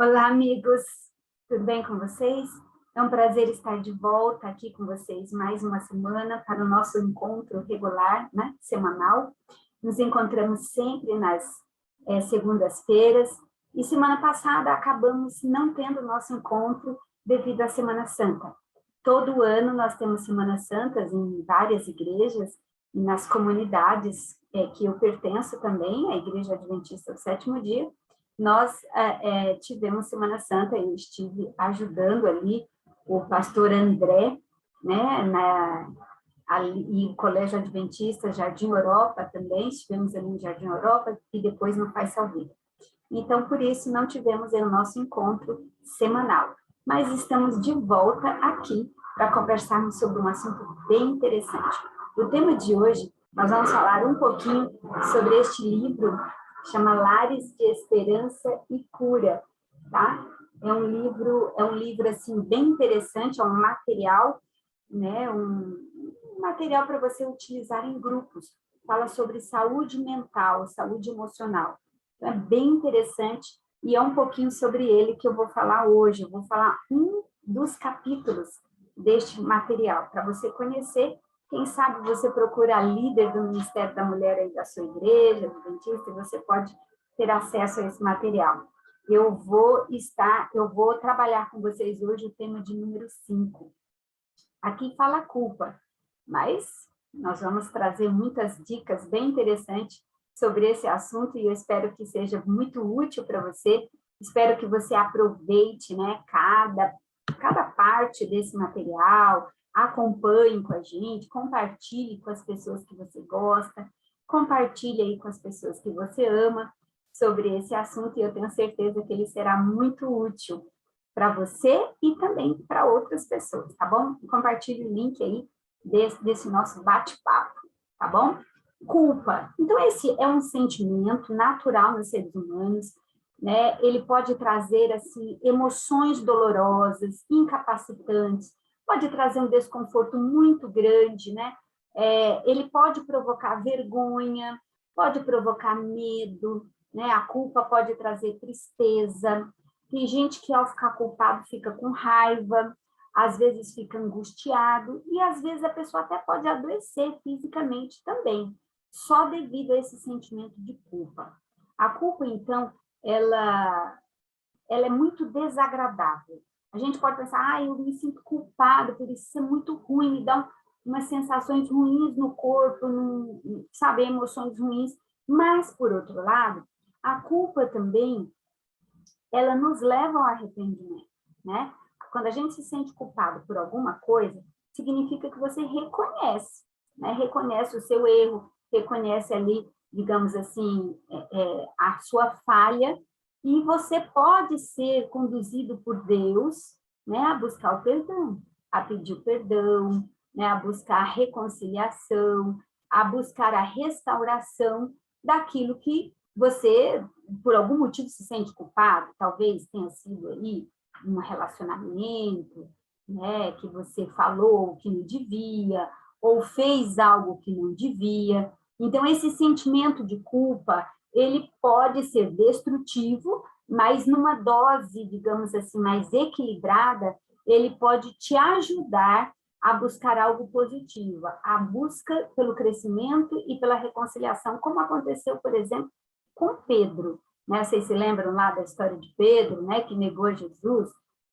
Olá, amigos, tudo bem com vocês? É um prazer estar de volta aqui com vocês mais uma semana para o nosso encontro regular, né, semanal. Nos encontramos sempre nas segundas-feiras e semana passada acabamos não tendo nosso encontro devido à Semana Santa. Todo ano nós temos Semanas Santas em várias igrejas e nas comunidades que eu pertenço também, a Igreja Adventista do Sétimo Dia. Nós tivemos Semana Santa, eu estive ajudando ali o pastor André, né, ali, e o Colégio Adventista Jardim Europa também, estivemos ali no Jardim Europa e depois no Pai Salvino. Então, por isso, não tivemos o nosso encontro semanal, mas estamos de volta aqui para conversarmos sobre um assunto bem interessante. O tema de hoje, nós vamos falar um pouquinho sobre este livro, chama Lares de Esperança e Cura, tá? É um livro assim, bem interessante, é um material, né, um material para você utilizar em grupos. Fala sobre saúde mental, saúde emocional. É bem interessante e é um pouquinho sobre ele que eu vou falar hoje. Eu vou falar um dos capítulos deste material, para você conhecer. Quem sabe você procura a líder do Ministério da Mulher aí da sua igreja, adventista, e você pode ter acesso a esse material. Eu vou trabalhar com vocês hoje o tema de número 5. Aqui fala culpa, mas nós vamos trazer muitas dicas bem interessantes sobre esse assunto e eu espero que seja muito útil para você. Espero que você aproveite, né, cada parte desse material, acompanhe com a gente, compartilhe com as pessoas que você gosta, compartilhe aí com as pessoas que você ama sobre esse assunto e eu tenho certeza que ele será muito útil para você e também para outras pessoas, tá bom? Compartilhe o link aí desse nosso bate-papo, tá bom? Culpa. Então, esse é um sentimento natural nos seres humanos, né? Ele pode trazer, assim, emoções dolorosas, incapacitantes, pode trazer um desconforto muito grande, né? Ele pode provocar vergonha, pode provocar medo, né? A culpa pode trazer tristeza. Tem gente que, ao ficar culpado, fica com raiva, às vezes fica angustiado, e às vezes a pessoa até pode adoecer fisicamente também, só devido a esse sentimento de culpa. A culpa, então, ela é muito desagradável. A gente pode pensar, eu me sinto culpado por isso é muito ruim, me dá umas sensações ruins no corpo, sabe, emoções ruins. Mas, por outro lado, a culpa também ela nos leva ao arrependimento, né? Quando a gente se sente culpado por alguma coisa, significa que você reconhece, né? Reconhece o seu erro, reconhece ali, digamos assim, a sua falha, e você pode ser conduzido por Deus, né? A buscar o perdão, a pedir o perdão, né? A buscar a reconciliação, a buscar a restauração daquilo que você por algum motivo se sente culpado, talvez tenha sido aí um relacionamento, né, que você falou que não devia, ou fez algo que não devia. Então, esse sentimento de culpa, ele pode ser destrutivo, mas numa dose, digamos assim, mais equilibrada, ele pode te ajudar a buscar algo positivo, a busca pelo crescimento e pela reconciliação, como aconteceu, por exemplo, com Pedro, né? Vocês se lembram lá da história de Pedro, né? Que negou Jesus?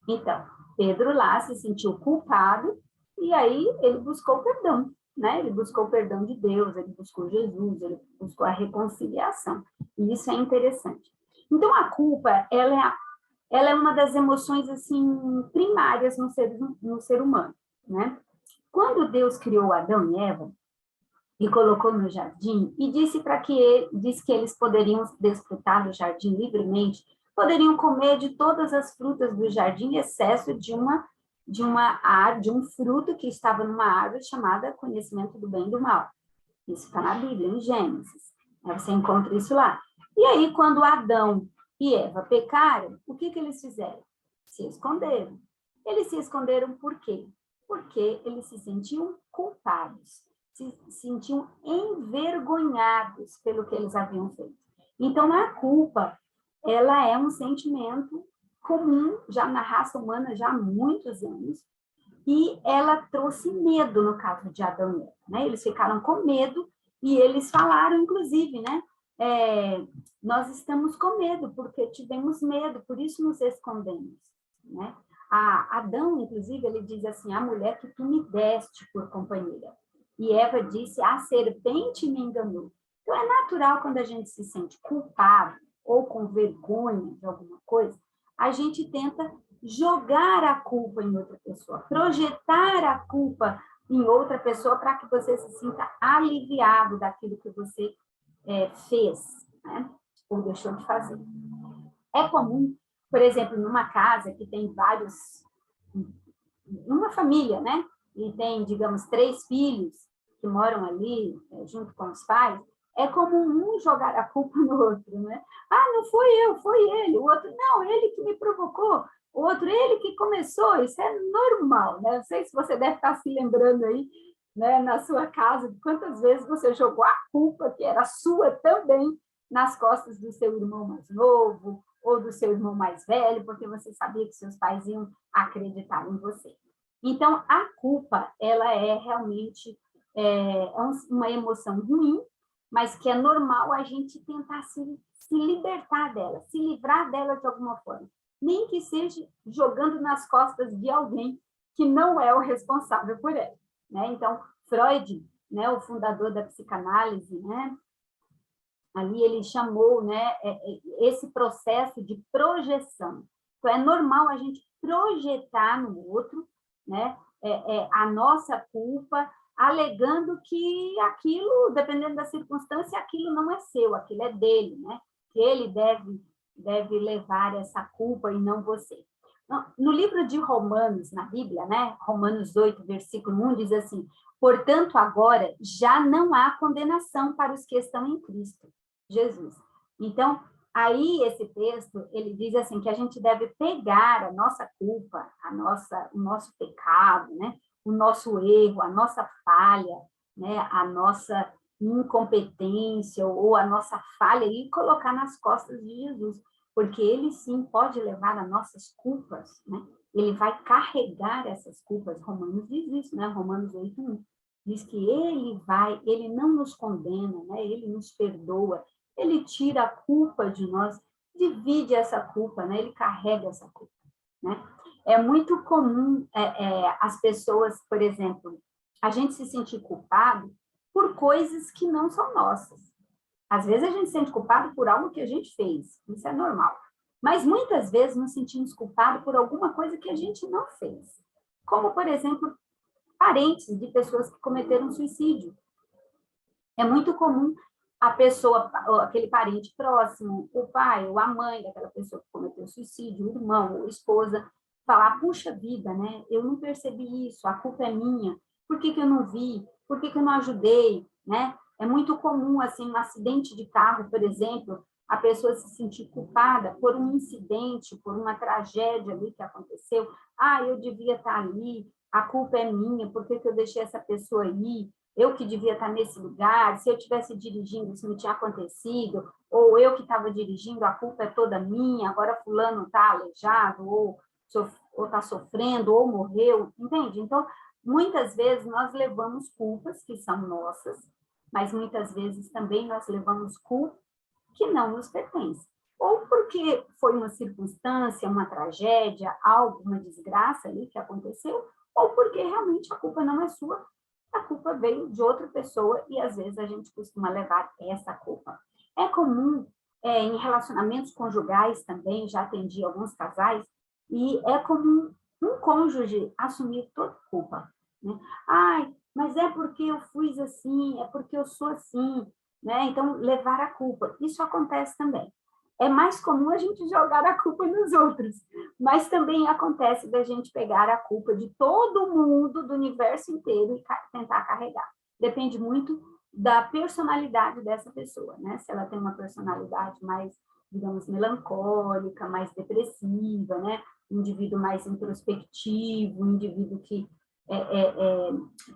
Então, Pedro lá se sentiu culpado e aí ele buscou perdão, né? Ele buscou o perdão de Deus, ele buscou Jesus, ele buscou a reconciliação. E isso é interessante. Então, a culpa, ela é uma das emoções, assim, primárias no ser humano, né? Quando Deus criou Adão e Eva, e colocou no jardim e disse que eles poderiam desfrutar do jardim livremente, poderiam comer de todas as frutas do jardim, excesso de um fruto que estava numa árvore chamada conhecimento do bem e do mal. Isso está na Bíblia, em Gênesis. Você encontra isso lá. E aí, quando Adão e Eva pecaram, o que eles fizeram? Se esconderam. Eles se esconderam por quê? Porque eles se sentiam culpados, se sentiam envergonhados pelo que eles haviam feito. Então, a culpa, ela é um sentimento comum já na raça humana já há muitos anos, e ela trouxe medo no caso de Adão e Eva, né? Eles ficaram com medo e eles falaram, inclusive, né? Nós estamos com medo porque tivemos medo, por isso nos escondemos, né? Adão, inclusive, ele diz assim, a mulher que tu me deste por companheira. E Eva disse, a serpente me enganou. Então, é natural quando a gente se sente culpado ou com vergonha de alguma coisa, a gente tenta jogar a culpa em outra pessoa, projetar a culpa em outra pessoa para que você se sinta aliviado daquilo que você fez, né? Ou deixou de fazer. É comum, por exemplo, numa casa que tem numa família, né? E tem, digamos, 3 filhos que moram ali junto com os pais, é comum um jogar a culpa no outro, né? Ah, não fui eu, foi ele. O outro, não, ele que me provocou. O outro, ele que começou. Isso é normal, né? Não sei se você deve estar se lembrando aí, né, na sua casa, de quantas vezes você jogou a culpa, que era sua também, nas costas do seu irmão mais novo ou do seu irmão mais velho, porque você sabia que seus pais iam acreditar em você. Então, a culpa, ela é realmente uma emoção ruim, mas que é normal a gente tentar se libertar dela, se livrar dela de alguma forma. Nem que seja jogando nas costas de alguém que não é o responsável por ela, né? Então, Freud, né, o fundador da psicanálise, né, ali ele chamou, né, esse processo de projeção. Então, é normal a gente projetar no outro, né, a nossa culpa, alegando que aquilo, dependendo da circunstância, aquilo não é seu, aquilo é dele, né? Que ele deve levar essa culpa e não você. No livro de Romanos, na Bíblia, né? Romanos 8, versículo 1, diz assim, portanto, agora já não há condenação para os que estão em Cristo Jesus. Então, aí esse texto, ele diz assim, que a gente deve pegar a nossa culpa, o nosso pecado, né? O nosso erro, a nossa falha, né? A nossa incompetência ou a nossa falha e colocar nas costas de Jesus, porque ele sim pode levar as nossas culpas, né? Ele vai carregar essas culpas. Romanos diz isso, né? Romanos 8:1 diz que ele não nos condena, né? Ele nos perdoa, ele tira a culpa de nós, divide essa culpa, né? Ele carrega essa culpa, né? É muito comum as pessoas, por exemplo, a gente se sentir culpado por coisas que não são nossas. Às vezes a gente se sente culpado por algo que a gente fez, isso é normal. Mas muitas vezes nos sentimos culpados por alguma coisa que a gente não fez. Como, por exemplo, parentes de pessoas que cometeram suicídio. É muito comum a pessoa, aquele parente próximo, o pai ou a mãe daquela pessoa que cometeu suicídio, o irmão ou a esposa, falar, puxa vida, né? Eu não percebi isso, a culpa é minha. Por que eu não vi? Por que eu não ajudei? Né? É muito comum, assim, um acidente de carro, por exemplo, a pessoa se sentir culpada por um incidente, por uma tragédia ali que aconteceu. Ah, eu devia estar ali, a culpa é minha, por que eu deixei essa pessoa ir? Eu que devia estar nesse lugar, se eu tivesse dirigindo, isso não tinha acontecido, ou eu que estava dirigindo, a culpa é toda minha, agora fulano está aleijado, ou está sofrendo, ou morreu, entende? Então, muitas vezes nós levamos culpas que são nossas, mas muitas vezes também nós levamos culpa que não nos pertence. Ou porque foi uma circunstância, uma tragédia, algo, uma desgraça ali que aconteceu, ou porque realmente a culpa não é sua, a culpa veio de outra pessoa e às vezes a gente costuma levar essa culpa. É comum em relacionamentos conjugais também, já atendi alguns casais, e é comum um cônjuge assumir toda a culpa. Né? Ai, mas é porque eu fui assim, é porque eu sou assim, né? Então, levar a culpa. Isso acontece também. É mais comum a gente jogar a culpa nos outros, mas também acontece da gente pegar a culpa de todo mundo, do universo inteiro, e tentar carregar. Depende muito da personalidade dessa pessoa, né? Se ela tem uma personalidade mais, digamos, melancólica, mais depressiva, né? Um indivíduo mais introspectivo, um indivíduo que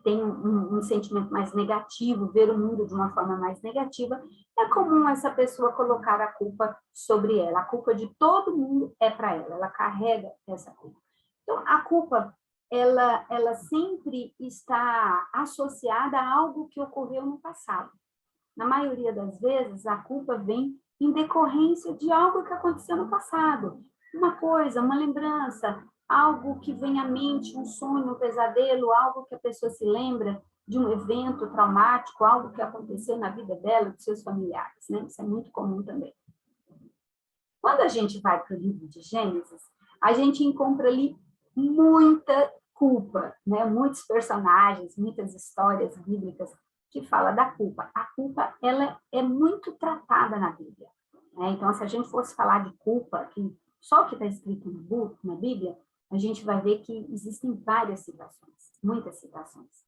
tem um sentimento mais negativo, ver o mundo de uma forma mais negativa, é comum essa pessoa colocar a culpa sobre ela. A culpa de todo mundo é para ela, ela carrega essa culpa. Então, a culpa, ela sempre está associada a algo que ocorreu no passado. Na maioria das vezes, a culpa vem em decorrência de algo que aconteceu no passado. Uma coisa, uma lembrança, algo que vem à mente, um sonho, um pesadelo, algo que a pessoa se lembra de um evento traumático, algo que aconteceu na vida dela, dos seus familiares, né? Isso é muito comum também. Quando a gente vai para o livro de Gênesis, a gente encontra ali muita culpa, né? Muitos personagens, muitas histórias bíblicas que falam da culpa. A culpa, ela é muito tratada na Bíblia, né? Então, se a gente fosse falar de culpa, que só o que está escrito na Bíblia, a gente vai ver que existem várias citações, muitas citações.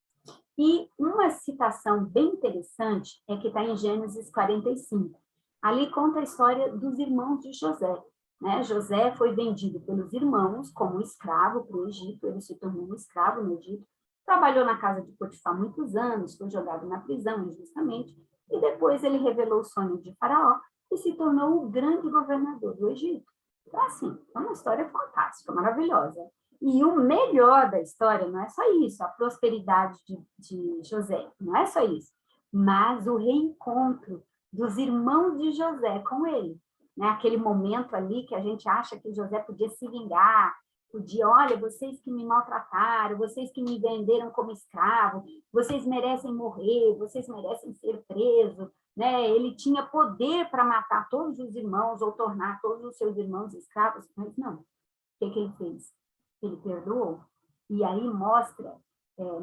E uma citação bem interessante é que está em Gênesis 45. Ali conta a história dos irmãos de José, né? José foi vendido pelos irmãos como escravo para o Egito, ele se tornou um escravo no Egito, trabalhou na casa de Potifar muitos anos, foi jogado na prisão injustamente, e depois ele revelou o sonho de Faraó e se tornou o grande governador do Egito. Então, assim, é uma história fantástica, maravilhosa. E o melhor da história não é só isso, a prosperidade de José, não é só isso, mas o reencontro dos irmãos de José com ele, né? Aquele momento ali que a gente acha que José podia se vingar, podia, olha, vocês que me maltrataram, vocês que me venderam como escravo, vocês merecem morrer, vocês merecem ser presos, né? Ele tinha poder para matar todos os irmãos ou tornar todos os seus irmãos escravos, mas não. O que ele fez? Ele perdoou. E aí mostra,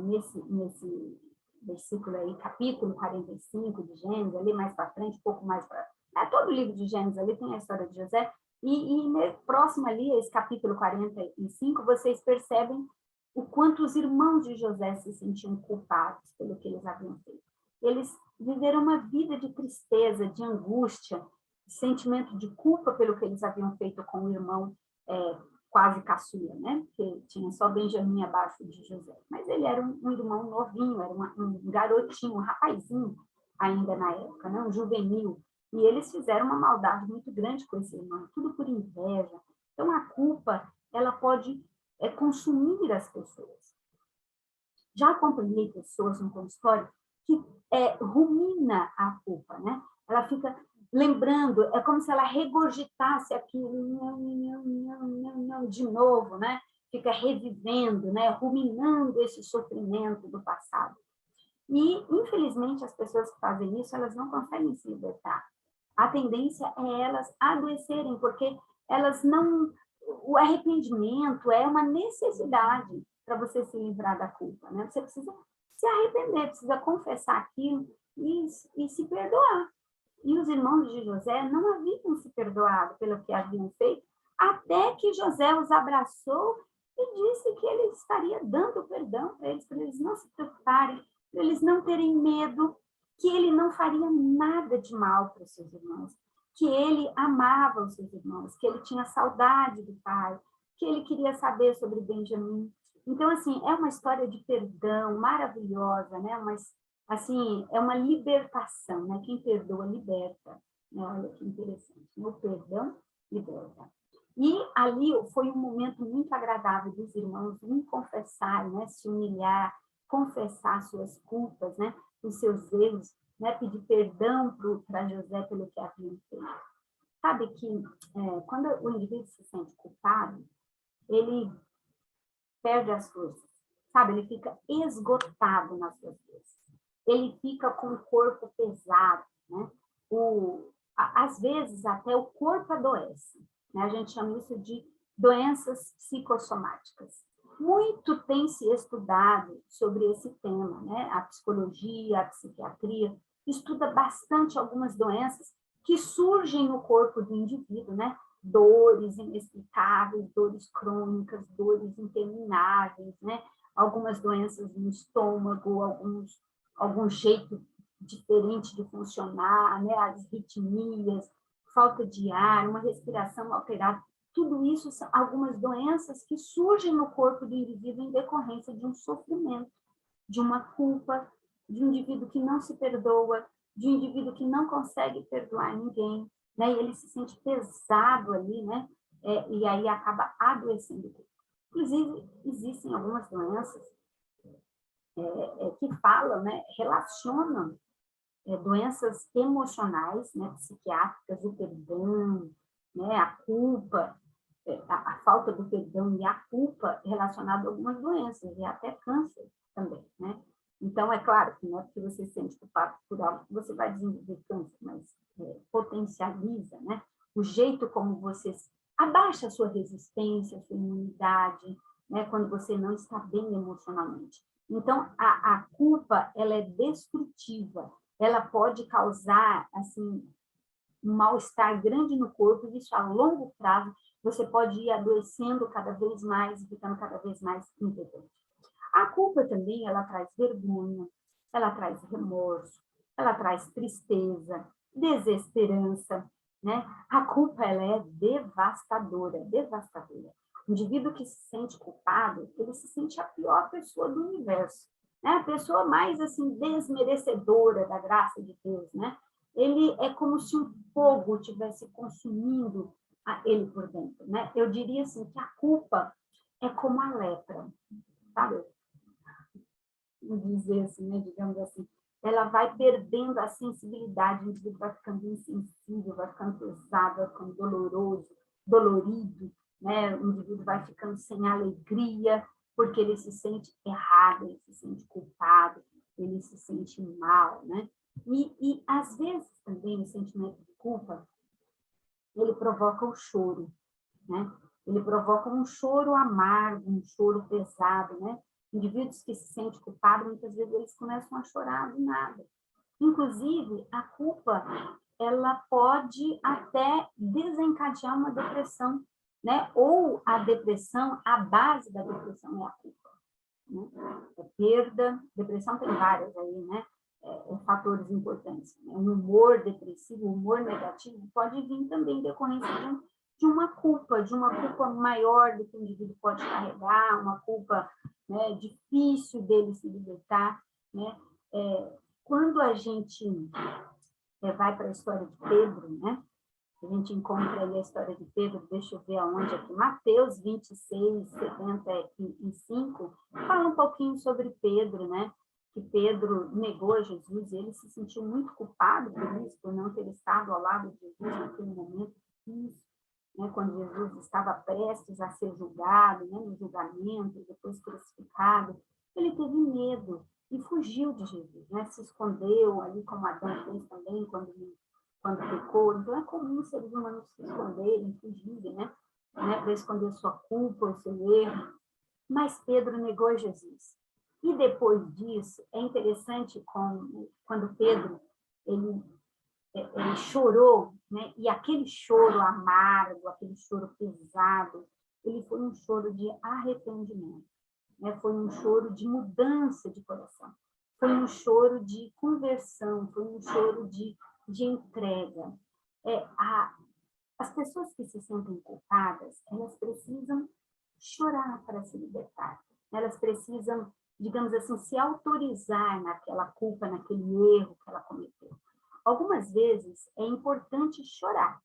nesse versículo aí, capítulo 45 de Gênesis, ali mais para frente, um pouco mais para... todo o livro de Gênesis ali tem a história de José, e próximo ali, esse capítulo 45, vocês percebem o quanto os irmãos de José se sentiam culpados pelo que eles haviam feito. Eles viveram uma vida de tristeza, de angústia, de sentimento de culpa pelo que eles haviam feito com o irmão quase caçula, né? Porque tinha só Benjamim abaixo de José. Mas ele era um irmão novinho, era um garotinho, um rapazinho ainda na época, né? Um juvenil. E eles fizeram uma maldade muito grande com esse irmão, tudo por inveja. Então, a culpa, ela pode consumir as pessoas. Já acompanhei pessoas no consultório que rumina a culpa, né? Ela fica lembrando, é como se ela regurgitasse aquilo de novo, né? Fica revivendo, né? Ruminando esse sofrimento do passado. E, infelizmente, as pessoas que fazem isso, elas não conseguem se libertar. A tendência é elas adoecerem, porque elas não... O arrependimento é uma necessidade para você se livrar da culpa, né? Você precisa se arrepender, precisa confessar aquilo e se perdoar. E os irmãos de José não haviam se perdoado pelo que haviam feito, até que José os abraçou e disse que ele estaria dando perdão para eles não se preocuparem, para eles não terem medo, que ele não faria nada de mal para os seus irmãos, que ele amava os seus irmãos, que ele tinha saudade do pai, que ele queria saber sobre Benjamim. Então, assim, é uma história de perdão maravilhosa, né? Mas, assim, é uma libertação, né? Quem perdoa, liberta. Né? Olha que interessante. O perdão liberta. E ali foi um momento muito agradável dos irmãos confessar, né? Se humilhar, confessar suas culpas, né? Os seus erros, né? Pedir perdão para José pelo que haviam feito. Sabe que quando o indivíduo se sente culpado, ele perde as forças, sabe? Ele fica esgotado nas suas forças. Ele fica com o corpo pesado, né? Às vezes, até o corpo adoece, né? A gente chama isso de doenças psicossomáticas. Muito tem se estudado sobre esse tema, né? A psicologia, a psiquiatria, estuda bastante algumas doenças que surgem no corpo do indivíduo, né? Dores inexplicáveis, dores crônicas, dores intermináveis, né? Algumas doenças no estômago, algum jeito diferente de funcionar, né? As arritmias, falta de ar, uma respiração alterada. tudo isso são algumas doenças que surgem no corpo do indivíduo em decorrência de um sofrimento, de uma culpa, de um indivíduo que não se perdoa, de um indivíduo que não consegue perdoar ninguém, né? E ele se sente pesado ali, né? E aí acaba adoecendo. Inclusive, existem algumas doenças que falam, né? Relacionam doenças emocionais, né? Psiquiátricas, o perdão, né? A culpa, a falta do perdão e a culpa relacionada a algumas doenças, e até câncer também, né? Então, é claro que não é porque você se sente culpado por algo que você vai desenvolver câncer, mas potencializa, né? O jeito como você abaixa a sua resistência, a sua imunidade, né? Quando você não está bem emocionalmente. Então, a culpa, ela é destrutiva, ela pode causar, assim, um mal-estar grande no corpo, e isso a longo prazo, você pode ir adoecendo cada vez mais, ficando cada vez mais impotente. A culpa também, ela traz vergonha, ela traz remorso, ela traz tristeza, desesperança, né? A culpa, ela é devastadora, devastadora. O indivíduo que se sente culpado, ele se sente a pior pessoa do universo, né? A pessoa mais, assim, desmerecedora da graça de Deus, né? Ele é como se um fogo estivesse consumindo ele por dentro, né? Eu diria assim que a culpa é como a lepra, sabe? Dizer assim, né? Digamos assim, ela vai perdendo a sensibilidade, o indivíduo vai ficando insensível, vai ficando pesado, vai ficando doloroso, dolorido, né? O indivíduo vai ficando sem alegria, porque ele se sente errado, ele se sente culpado, ele se sente mal, né? E às vezes também o sentimento de culpa, ele provoca o choro, né? Ele provoca um choro amargo, um choro pesado, né? Indivíduos que se sentem culpados, muitas vezes eles começam a chorar do nada. Inclusive, a culpa, ela pode até desencadear uma depressão, né? Ou a depressão, a base da depressão é a culpa, né? Perda, depressão tem várias aí, né? Fatores importantes. O humor depressivo, o humor negativo pode vir também em decorrência de uma culpa maior do que o indivíduo pode carregar, uma culpa, né, difícil dele se libertar, né? Quando a gente vai para a história de Pedro, né? A gente encontra aí a história de Pedro, deixa eu ver aonde aqui, Mateus 26, 75, fala um pouquinho sobre Pedro, né? Que Pedro negou a Jesus, e ele se sentiu muito culpado por isso, por não ter estado ao lado de Jesus naquele momento difícil, né? Quando Jesus estava prestes a ser julgado, né? No julgamento, depois crucificado, ele teve medo e fugiu de Jesus, né? Se escondeu ali, como Adão fez também, quando pecou. Então, é comum os seres humanos se esconderem, fugirem, né? Para esconder sua culpa, o seu erro. Mas Pedro negou Jesus. E depois disso, é interessante quando Pedro ele chorou, né? E aquele choro amargo, aquele choro pesado, ele foi um choro de arrependimento, né? Foi um choro de mudança de coração, foi um choro de conversão, foi um choro de entrega. As pessoas que se sentem culpadas, elas precisam chorar para se libertar. Elas precisam, digamos assim, se autorizar naquela culpa, naquele erro que ela cometeu. Algumas vezes é importante chorar.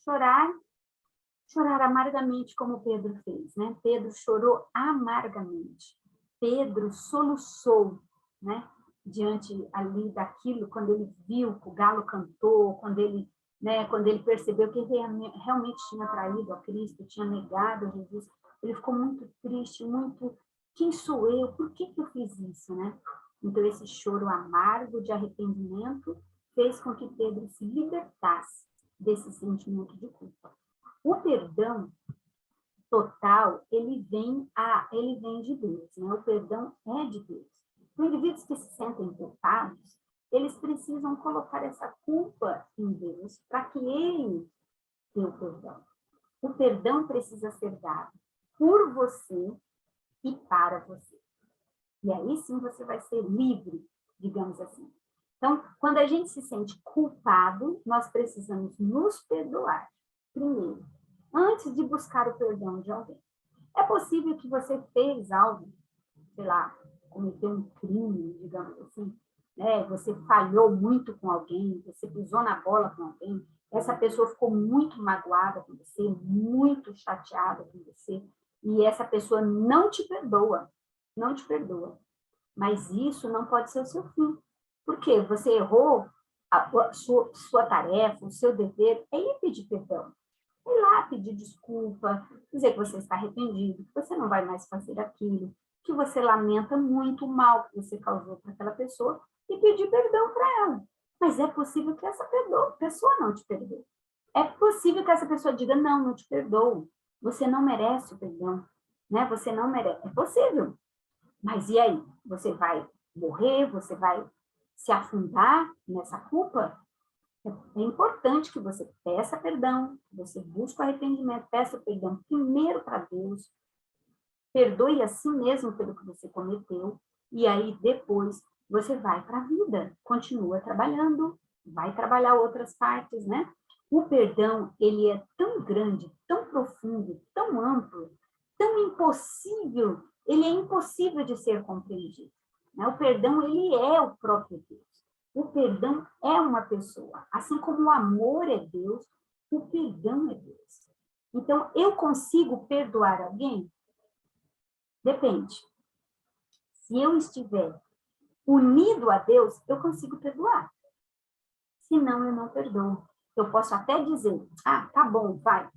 Chorar amargamente, como Pedro fez, né? Pedro chorou amargamente. Pedro soluçou, né? Diante ali daquilo, quando ele viu que o galo cantou, quando ele percebeu que ele realmente tinha traído a Cristo, tinha negado a Jesus, ele ficou muito triste, muito, quem sou eu? Por que eu fiz isso, né? Então, esse choro amargo de arrependimento fez com que Pedro se libertasse desse sentimento de culpa. O perdão total, ele vem de Deus, né? O perdão é de Deus. Os indivíduos que se sentem culpados, eles precisam colocar essa culpa em Deus para que ele dê o perdão. O perdão precisa ser dado por você e para você. E aí sim você vai ser livre, digamos assim. Então, quando a gente se sente culpado, nós precisamos nos perdoar primeiro. antes de buscar o perdão de alguém. É possível que você fez algo, sei lá, cometeu um crime, digamos assim, né? Você falhou muito com alguém, você pisou na bola com alguém, essa pessoa ficou muito magoada com você, muito chateada com você, e essa pessoa não te perdoa, não te perdoa. Mas isso não pode ser o seu fim. Por quê? Você errou, a sua tarefa, o seu dever é ir pedir perdão. Ir lá pedir desculpa, dizer que você está arrependido, que você não vai mais fazer aquilo, que você lamenta muito o mal que você causou para aquela pessoa e pedir perdão para ela. Mas é possível que essa pessoa não te perdoe. É possível que essa pessoa diga, não te perdoo. Você não merece o perdão. Né? Você não merece. É possível. Mas e aí? Você vai morrer? Você vai se afundar nessa culpa? É importante que você peça perdão, que você busque o arrependimento, peça perdão primeiro para Deus, perdoe a si mesmo pelo que você cometeu, e aí depois você vai para a vida, continua trabalhando, vai trabalhar outras partes, né? O perdão, ele é tão grande, tão profundo, tão amplo, tão impossível, ele é impossível de ser compreendido. Né? O perdão, ele é o próprio Deus. O perdão é uma pessoa. Assim como o amor é Deus, o perdão é Deus. Então, eu consigo perdoar alguém? Depende. Se eu estiver unido a Deus, eu consigo perdoar. Senão, eu não perdoo. Eu posso até dizer, tá bom, vai.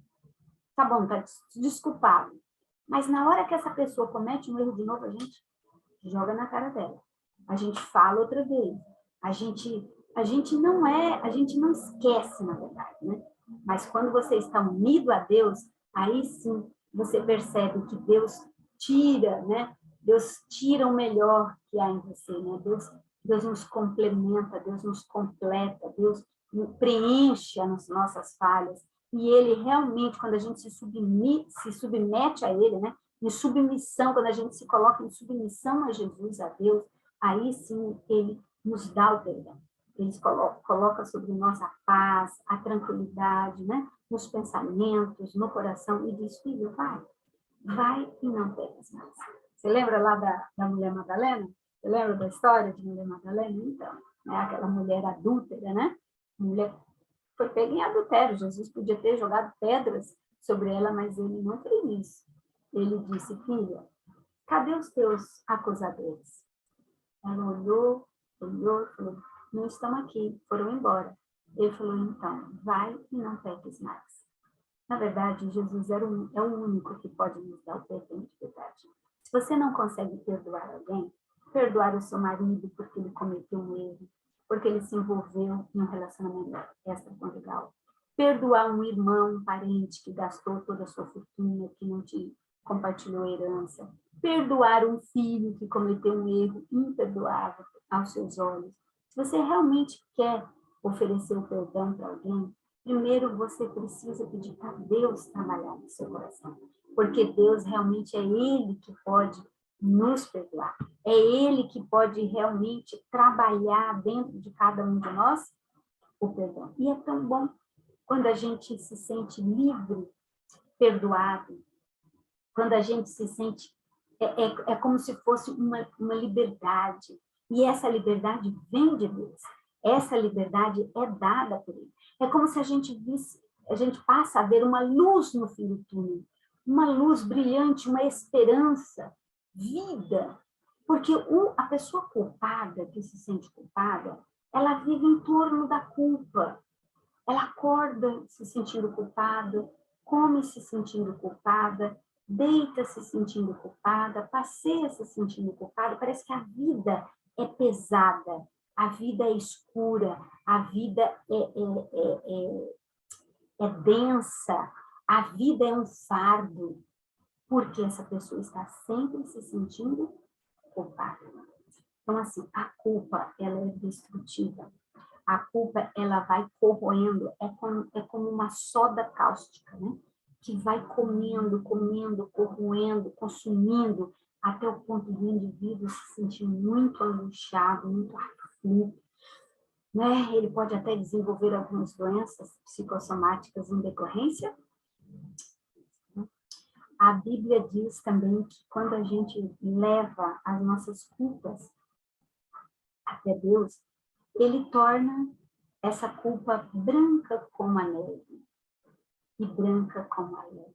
Tá bom, tá desculpado. Mas na hora que essa pessoa comete um erro de novo, a gente joga na cara dela. A gente fala outra vez. A gente não esquece, na verdade, né? Mas quando você está unido a Deus, aí sim você percebe que Deus tira, né? Deus tira o melhor que há em você, né? Deus nos complementa, Deus nos completa, Deus preenche as nossas falhas. E Ele realmente, quando a gente se submete a Ele, né? Em submissão, quando a gente se coloca em submissão a Jesus, a Deus, aí sim Ele nos dá o perdão. Ele coloca sobre nós a paz, a tranquilidade, né? Nos pensamentos, no coração, e diz, filho, vai e não peques mais. Você lembra lá da mulher Madalena? Você lembra da história de mulher Madalena? Então, né? Aquela mulher adúltera, né? A mulher foi pega em adultério. Jesus podia ter jogado pedras sobre ela, mas ele não fez isso. Ele disse, filha, cadê os teus acusadores? Ela olhou, falou, não estão aqui, foram embora. Ele falou, então, vai e não peques mais. Na verdade, Jesus é o único que pode nos dar o perdão de verdade. Se você não consegue perdoar alguém, perdoar o seu marido porque ele cometeu um erro, porque ele se envolveu em um relacionamento extraconjugal, perdoar um irmão, um parente que gastou toda a sua fortuna, que não te compartilhou a herança, perdoar um filho que cometeu um erro imperdoável aos seus olhos. Se você realmente quer oferecer o perdão para alguém, primeiro você precisa pedir para Deus trabalhar no seu coração, porque Deus realmente é Ele que pode nos perdoar, é Ele que pode realmente trabalhar dentro de cada um de nós o perdão. E é tão bom quando a gente se sente livre, perdoado, quando a gente se sente, é como se fosse uma liberdade, e essa liberdade vem de Deus, essa liberdade é dada por Ele. É como se a gente passa a ver uma luz no fim do túnel, uma luz brilhante, uma esperança, vida, porque a pessoa culpada, que se sente culpada, ela vive em torno da culpa, ela acorda se sentindo culpada, come se sentindo culpada, deita se sentindo culpada, passeia se sentindo culpada. Parece que a vida é pesada, a vida é escura, a vida é densa, a vida é um fardo, porque essa pessoa está sempre se sentindo culpada. Então, assim, a culpa, ela é destrutiva. A culpa, ela vai corroendo, é como uma soda cáustica, né? Que vai comendo, corroendo, consumindo, até o ponto do indivíduo se sentir muito angustiado, muito aflito, né? Ele pode até desenvolver algumas doenças psicossomáticas em decorrência A Bíblia diz também que quando a gente leva as nossas culpas até Deus, ele torna essa culpa branca como a neve e branca como a lã.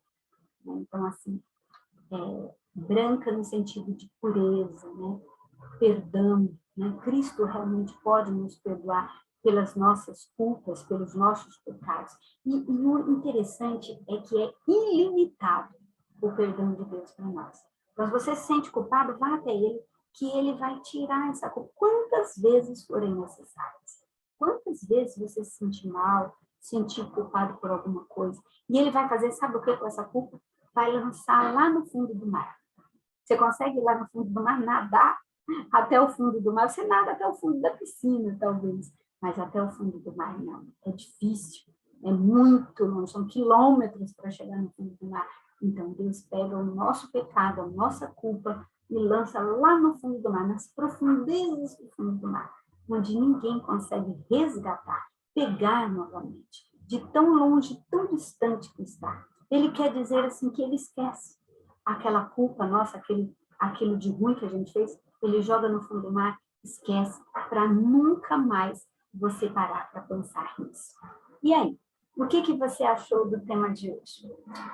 Então, assim, branca no sentido de pureza, né? Perdão, né? Cristo realmente pode nos perdoar pelas nossas culpas, pelos nossos pecados. E o interessante é que é ilimitado o perdão de Deus para nós. Então, se você se sente culpado, vá até Ele, que Ele vai tirar essa culpa quantas vezes forem necessárias. Quantas vezes você se sentir mal, se sentir culpado por alguma coisa, e Ele vai fazer, sabe o que com essa culpa? Vai lançar lá no fundo do mar. Você consegue ir lá no fundo do mar, nadar até o fundo do mar? Você nada até o fundo da piscina, talvez, mas até o fundo do mar não. É difícil, é muito longe, são quilômetros para chegar no fundo do mar. Então, Deus pega o nosso pecado, a nossa culpa, e lança lá no fundo do mar, nas profundezas do fundo do mar, onde ninguém consegue resgatar, pegar novamente, de tão longe, tão distante que está. Ele quer dizer assim que ele esquece aquela culpa nossa, aquilo de ruim que a gente fez, ele joga no fundo do mar, esquece, para nunca mais você parar para pensar nisso. E aí, o que você achou do tema de hoje?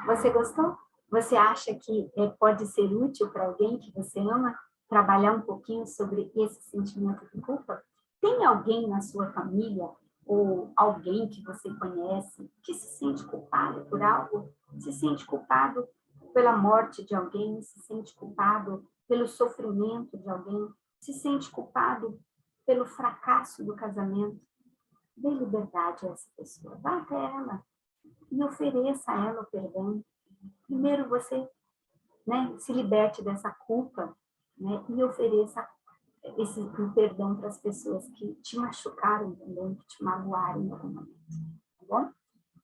Você gostou? Você acha que pode ser útil para alguém que você ama trabalhar um pouquinho sobre esse sentimento de culpa? Tem alguém na sua família ou alguém que você conhece que se sente culpado por algo? Se sente culpado pela morte de alguém? Se sente culpado pelo sofrimento de alguém? Se sente culpado pelo fracasso do casamento? Dê liberdade a essa pessoa. Vá até ela e ofereça a ela o perdão. Primeiro você, né, se liberte dessa culpa, né, e ofereça esse perdão para as pessoas que te machucaram também, que te magoaram em algum momento. Tá bom?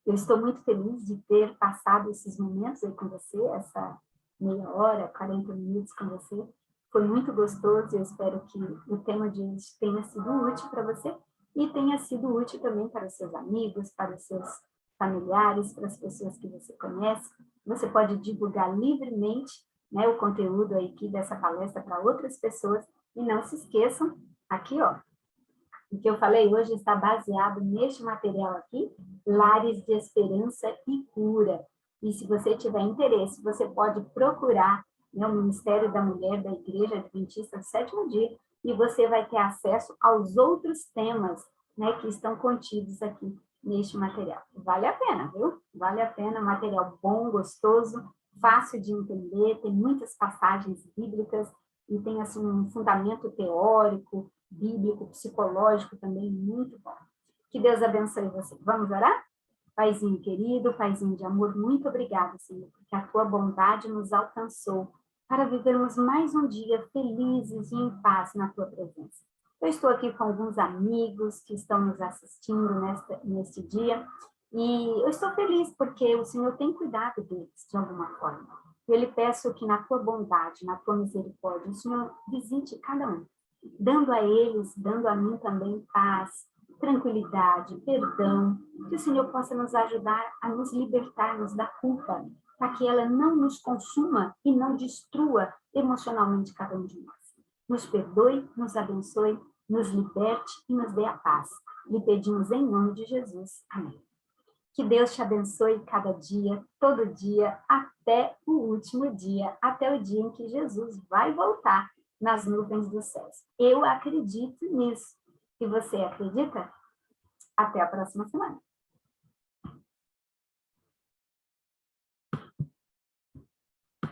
Eu estou muito feliz de ter passado esses momentos aí com você, essa meia hora, 40 minutos com você. Foi muito gostoso e eu espero que o tema de hoje tenha sido útil para você e tenha sido útil também para os seus amigos, para os seus familiares, para as pessoas que você conhece. Você pode divulgar livremente, né, o conteúdo aqui dessa palestra para outras pessoas e não se esqueçam, aqui, ó, o que eu falei hoje está baseado neste material aqui, Lares de Esperança e Cura. E se você tiver interesse, você pode procurar, né, o Ministério da Mulher da Igreja Adventista do Sétimo Dia e você vai ter acesso aos outros temas, né, que estão contidos aqui neste material. Vale a pena, viu? Vale a pena, material bom, gostoso, fácil de entender, tem muitas passagens bíblicas e tem assim um fundamento teórico, bíblico, psicológico também muito bom. Que Deus abençoe você. Vamos orar? Paizinho querido, Paizinho de amor, muito obrigada, Senhor, porque a tua bondade nos alcançou para vivermos mais um dia felizes e em paz na tua presença. Eu estou aqui com alguns amigos que estão nos assistindo neste dia e eu estou feliz porque o Senhor tem cuidado deles de alguma forma. Eu lhe peço que na tua bondade, na tua misericórdia, o Senhor visite cada um, dando a eles, dando a mim também paz, tranquilidade, perdão, que o Senhor possa nos ajudar a nos libertarmos da culpa, para que ela não nos consuma e não destrua emocionalmente cada um de nós. Nos perdoe, nos abençoe, nos liberte e nos dê a paz. Lhe pedimos em nome de Jesus. Amém. Que Deus te abençoe cada dia, todo dia, até o último dia, até o dia em que Jesus vai voltar nas nuvens dos céus. Eu acredito nisso. E você acredita? Até a próxima semana.